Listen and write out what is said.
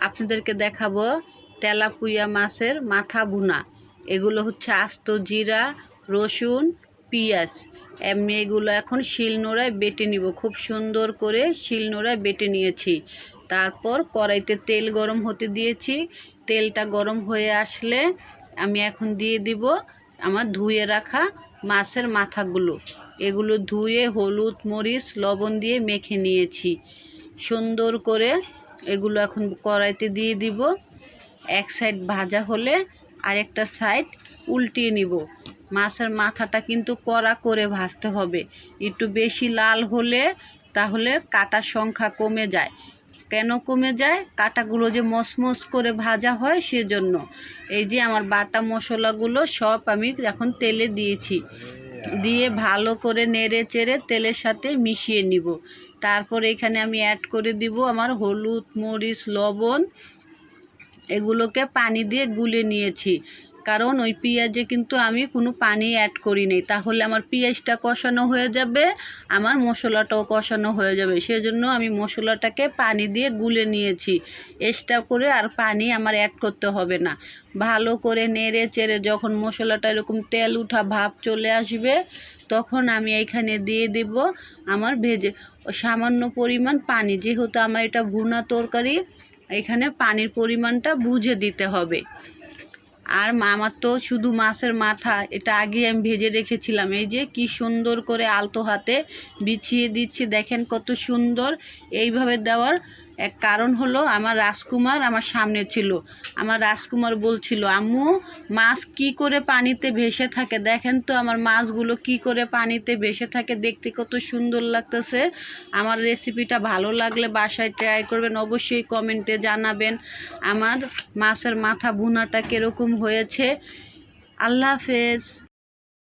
আপনাদেরকে দেখাবো তেলাপুয়া মাছের মাথা ভুনা। এগুলো হচ্ছে আস্ত জিরা, রসুন, পেঁয়াজ। এমনি এগুলো এখন শিলনোড়ায় বেটে নিব। খুব সুন্দর করে শিলনোড়ায় বেটে নিয়েছি। তারপর কড়াইতে তেল গরম হতে দিয়েছি। তেলটা গরম হয়ে আসলে আমি এখন দিয়ে দিব আমার ধুয়ে রাখা মাছের মাথাগুলো। এগুলো ধুয়ে হলুদ, মরিচ, লবণ দিয়ে মেখে নিয়েছি। সুন্দর করে এগুলো এখন কড়াইতে দিয়ে দিব। এক সাইড ভাজা হলে আরেকটা সাইড উল্টিয়ে নিব। মাছের মাথাটা কিন্তু কড়া করে ভাজতে হবে। একটু বেশি লাল হলে তাহলে কাটার সংখ্যা কমে যায়। কেন কমে যায়? কাটাগুলো যে মচমচ করে ভাজা হয় সেজন্য। এই যে আমার বাটা মশলাগুলো সব আমি এখন তেলে দিয়েছি। দিয়ে ভালো করে নেড়ে চেড়ে তেলের সাথে মিশিয়ে নিব। তারপর এখানে আমি অ্যাড করে দিব আমার হলুদ, মরিচ, লবণ। এগুলোকে পানি দিয়ে গুলে নিয়েছি, কারণ ওই পেঁয়াজে কিন্তু আমি কোনো পানি অ্যাড করি নি। তাহলে আমার পেঁয়াজটা কষানো হয়ে যাবে, আমার মশলাটাও কষানো হয়ে যাবে। সেজন্য আমি মশলাটাকে পানি দিয়ে গুলে নিয়েছি। এক্সট্রা করে আর পানি আমার অ্যাড করতে হবে না। ভালো করে নেড়ে চেড়ে যখন মশলাটা এরকম তেল উঠা ভাব চলে আসবে, তখন আমি এইখানে দিয়ে দিব আমার ভেজে সামান্য পরিমাণ পানি। যেহেতু আমার এটা ভুনা তরকারি, এখানে পানির পরিমাণটা বুঝে দিতে হবে। আর আমার তো শুধু মাছের মাথা, এটা আগে আমি ভেজে রেখেছিলাম। এই যে কি সুন্দর করে আলতো হাতে বিছিয়ে দিচ্ছি, দেখেন কত সুন্দর। এইভাবে দেওয়ার এক কারণ হলো আমার রাজকুমার আমার সামনে ছিল। আমার রাজকুমার বলছিল, আম্মু মাছ কি করে পানিতে ভেসে থাকে, দেখেন তো আমার মাছগুলো কি করে পানিতে ভেসে থাকে, দেখতে কত সুন্দর লাগতেছে। আমার রেসিপিটা ভালো লাগলে বাসায় ট্রাই করবেন, অবশ্যই কমেন্টে জানাবেন আমার মাছের মাথা ভুনাটা কীরকম হয়েছে। আল্লাহ হাফেজ।